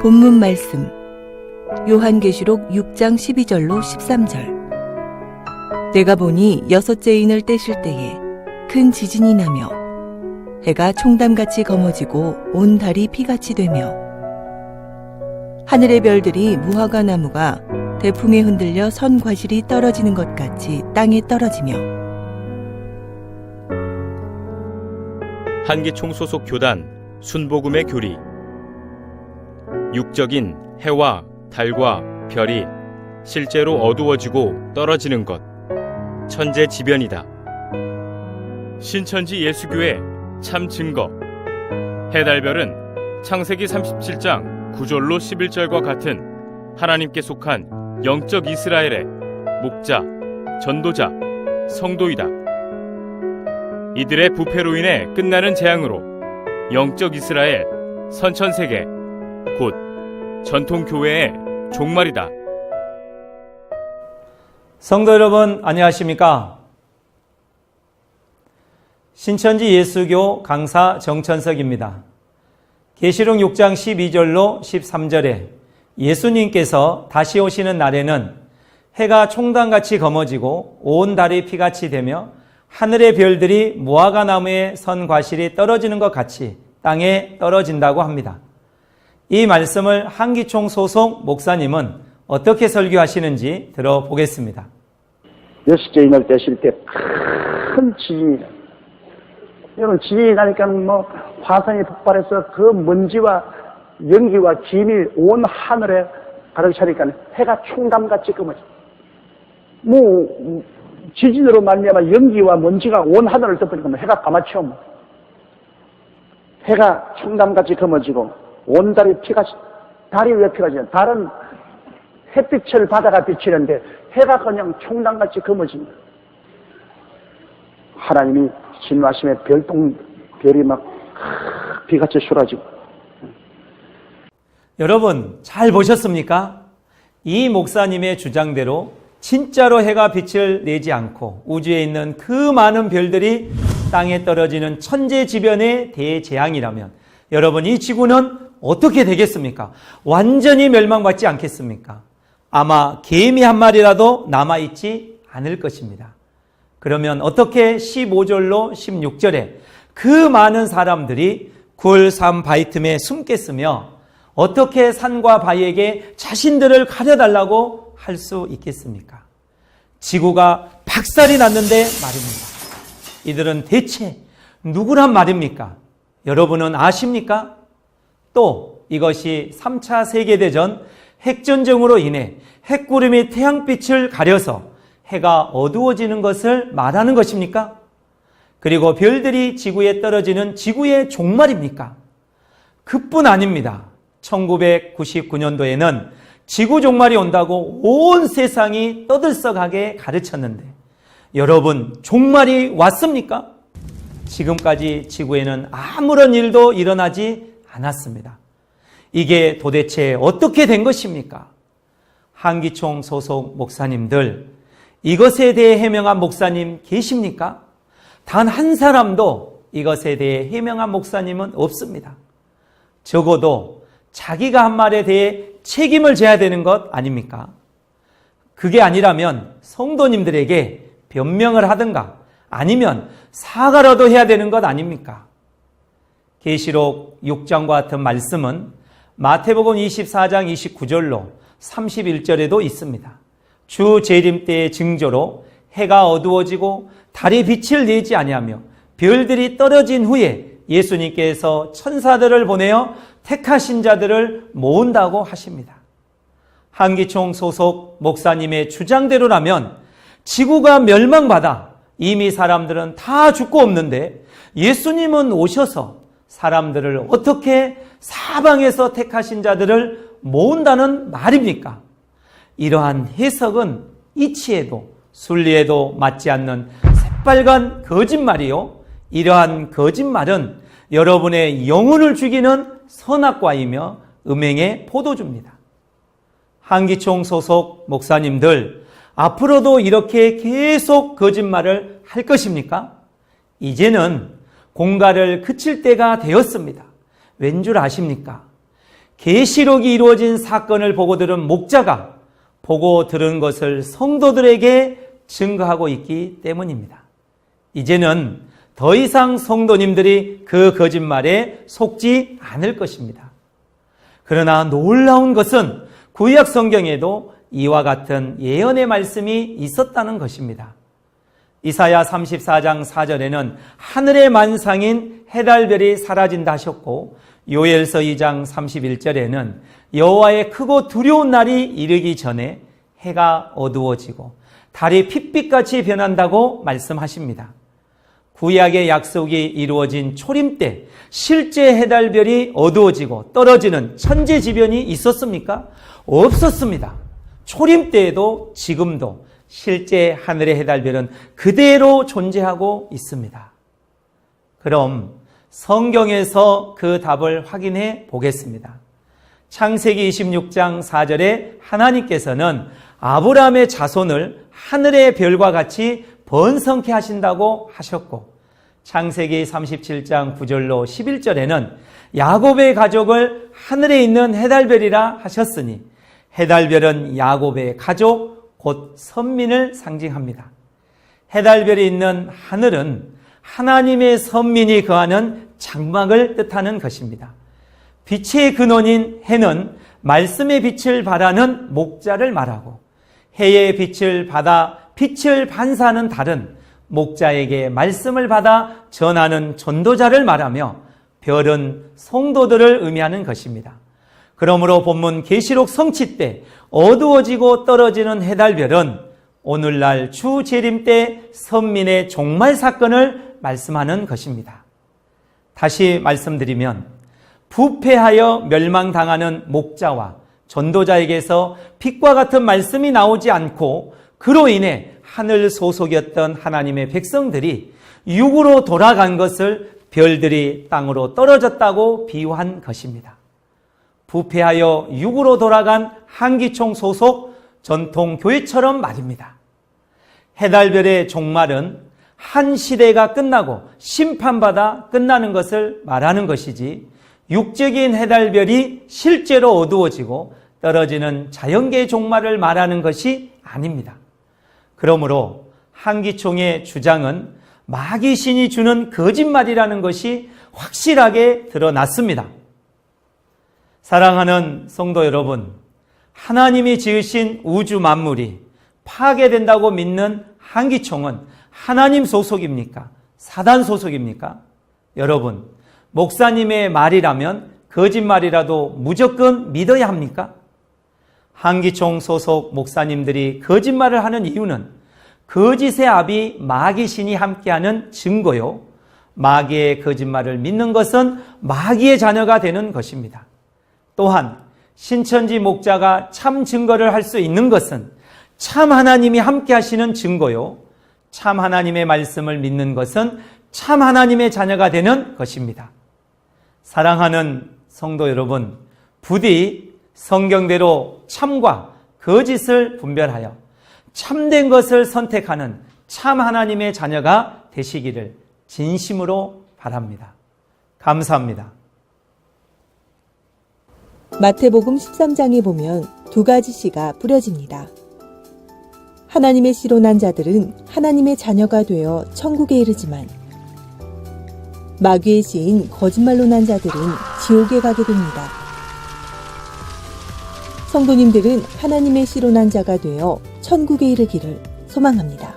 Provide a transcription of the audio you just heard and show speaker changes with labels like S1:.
S1: 본문 말씀 요한계시록 6장 12절로 13절. 내가 보니 여섯째 인을 떼실 때에 큰 지진이 나며 해가 총담같이 검어지고 온 달이 피같이 되며 하늘의 별들이 무화과 나무가 대풍에 흔들려 선 과실이 떨어지는 것 같이 땅에 떨어지며
S2: 한기총 소속 교단 순복음의 교리. 육적인 해와 달과 별이 실제로 어두워지고 떨어지는 것, 천재지변이다. 신천지 예수교회 참 증거. 해달별은 창세기 37장 9절로 11절과 같은 하나님께 속한 영적 이스라엘의 목자, 전도자, 성도이다. 이들의 부패로 인해 끝나는 재앙으로 영적 이스라엘 선천세계 곧 전통교회의 종말이다.
S3: 성도 여러분 안녕하십니까? 신천지 예수교 강사 정천석입니다. 계시록 6장 12절로 13절에 예수님께서 다시 오시는 날에는 해가 총단같이 검어지고 온 달이 피같이 되며 하늘의 별들이 무화과 나무에 선 과실이 떨어지는 것 같이 땅에 떨어진다고 합니다. 이 말씀을 한기총 소속 목사님은 어떻게 설교하시는지 들어보겠습니다.
S4: 여섯째 인을 떼실 때 큰 지진이 나요. 여러분, 지진이 나니까 화산이 폭발해서 그 먼지와 연기와 김이 온 하늘에 가득 차니까 해가 총담같이 검어져. 지진으로 말미암아 연기와 먼지가 온 하늘을 덮으니까 해가 까맣죠. 해가 총담같이 검어지고 온 달이 피같이. 달이 왜 피같이? 달은 햇빛을 받아가 비치는데 해가 그냥 총담같이 검어집니다. 하나님이 진노하심에 별이 막 비같이 쏟아지고.
S3: 여러분 잘 보셨습니까? 이 목사님의 주장대로 진짜로 해가 빛을 내지 않고 우주에 있는 그 많은 별들이 땅에 떨어지는 천재지변의 대재앙이라면 여러분 이 지구는 어떻게 되겠습니까? 완전히 멸망받지 않겠습니까? 아마 개미 한 마리라도 남아있지 않을 것입니다. 그러면 어떻게 15절로 16절에 그 많은 사람들이 굴, 삶, 바위 틈에 숨겠으며 어떻게 산과 바위에게 자신들을 가려달라고 할 수 있겠습니까? 지구가 박살이 났는데 말입니다. 이들은 대체 누구란 말입니까? 여러분은 아십니까? 또 이것이 3차 세계대전 핵전쟁으로 인해 핵구름이 태양빛을 가려서 해가 어두워지는 것을 말하는 것입니까? 그리고 별들이 지구에 떨어지는 지구의 종말입니까? 그뿐 아닙니다. 1999년도에는 지구 종말이 온다고 온 세상이 떠들썩하게 가르쳤는데 여러분 종말이 왔습니까? 지금까지 지구에는 아무런 일도 일어나지 않았습니다. 이게 도대체 어떻게 된 것입니까? 한기총 소속 목사님들, 이것에 대해 해명한 목사님 계십니까? 단 한 사람도 이것에 대해 해명한 목사님은 없습니다. 적어도 자기가 한 말에 대해 책임을 져야 되는 것 아닙니까? 그게 아니라면 성도님들에게 변명을 하든가 아니면 사과라도 해야 되는 것 아닙니까? 계시록 6장과 같은 말씀은 마태복음 24장 29절로 31절에도 있습니다. 주 재림 때의 징조로 해가 어두워지고 달이 빛을 내지 아니하며 별들이 떨어진 후에 예수님께서 천사들을 보내어 택하신 자들을 모은다고 하십니다. 한기총 소속 목사님의 주장대로라면 지구가 멸망받아 이미 사람들은 다 죽고 없는데 예수님은 오셔서 사람들을 어떻게 사방에서 택하신 자들을 모은다는 말입니까? 이러한 해석은 이치에도 순리에도 맞지 않는 새빨간 거짓말이요. 이러한 거짓말은 여러분의 영혼을 죽이는 선악과이며 음행의 포도주입니다. 한기총 소속 목사님들, 앞으로도 이렇게 계속 거짓말을 할 것입니까? 이제는 공갈을 그칠 때가 되었습니다. 왠 줄 아십니까? 계시록이 이루어진 사건을 보고 들은 목자가 보고 들은 것을 성도들에게 증거하고 있기 때문입니다. 이제는 더 이상 성도님들이 그 거짓말에 속지 않을 것입니다. 그러나 놀라운 것은 구약 성경에도 이와 같은 예언의 말씀이 있었다는 것입니다. 이사야 34장 4절에는 하늘의 만상인 해달별이 사라진다 하셨고, 요엘서 2장 31절에는 여호와의 크고 두려운 날이 이르기 전에 해가 어두워지고 달이 핏빛같이 변한다고 말씀하십니다. 구약의 약속이 이루어진 초림 때 실제 해달별이 어두워지고 떨어지는 천재지변이 있었습니까? 없었습니다. 초림 때에도 지금도 실제 하늘의 해달별은 그대로 존재하고 있습니다. 그럼 성경에서 그 답을 확인해 보겠습니다. 창세기 26장 4절에 하나님께서는 아브라함의 자손을 하늘의 별과 같이 번성케 하신다고 하셨고, 창세기 37장 9절로 11절에는 야곱의 가족을 하늘에 있는 해달별이라 하셨으니 해달별은 야곱의 가족, 곧 선민을 상징합니다. 해달별이 있는 하늘은 하나님의 선민이 거하는 장막을 뜻하는 것입니다. 빛의 근원인 해는 말씀의 빛을 발하는 목자를 말하고, 해의 빛을 받아 빛을 반사하는 달은 목자에게 말씀을 받아 전하는 전도자를 말하며, 별은 성도들을 의미하는 것입니다. 그러므로 본문 계시록 성취 때 어두워지고 떨어지는 해달별은 오늘날 주 재림 때 선민의 종말 사건을 말씀하는 것입니다. 다시 말씀드리면, 부패하여 멸망당하는 목자와 전도자에게서 빛과 같은 말씀이 나오지 않고, 그로 인해 하늘 소속이었던 하나님의 백성들이 육으로 돌아간 것을 별들이 땅으로 떨어졌다고 비유한 것입니다. 부패하여 육으로 돌아간 한기총 소속 전통 교회처럼 말입니다. 해달별의 종말은 한 시대가 끝나고 심판받아 끝나는 것을 말하는 것이지, 육적인 해달별이 실제로 어두워지고 떨어지는 자연계의 종말을 말하는 것이 아닙니다. 그러므로 한기총의 주장은 마귀신이 주는 거짓말이라는 것이 확실하게 드러났습니다. 사랑하는 성도 여러분, 하나님이 지으신 우주 만물이 파괴된다고 믿는 한기총은 하나님 소속입니까? 사단 소속입니까? 여러분, 목사님의 말이라면 거짓말이라도 무조건 믿어야 합니까? 한기총 소속 목사님들이 거짓말을 하는 이유는 거짓의 아비 마귀신이 함께하는 증거요, 마귀의 거짓말을 믿는 것은 마귀의 자녀가 되는 것입니다. 또한 신천지 목자가 참 증거를 할 수 있는 것은 참 하나님이 함께 하시는 증거요, 참 하나님의 말씀을 믿는 것은 참 하나님의 자녀가 되는 것입니다. 사랑하는 성도 여러분, 부디 성경대로 참과 거짓을 분별하여 참된 것을 선택하는 참 하나님의 자녀가 되시기를 진심으로 바랍니다. 감사합니다.
S1: 마태복음 13장에 보면 두 가지 씨가 뿌려집니다. 하나님의 씨로 난 자들은 하나님의 자녀가 되어 천국에 이르지만, 마귀의 씨인 거짓말로 난 자들은 지옥에 가게 됩니다. 성도님들은 하나님의 씨로 난 자가 되어 천국에 이르기를 소망합니다.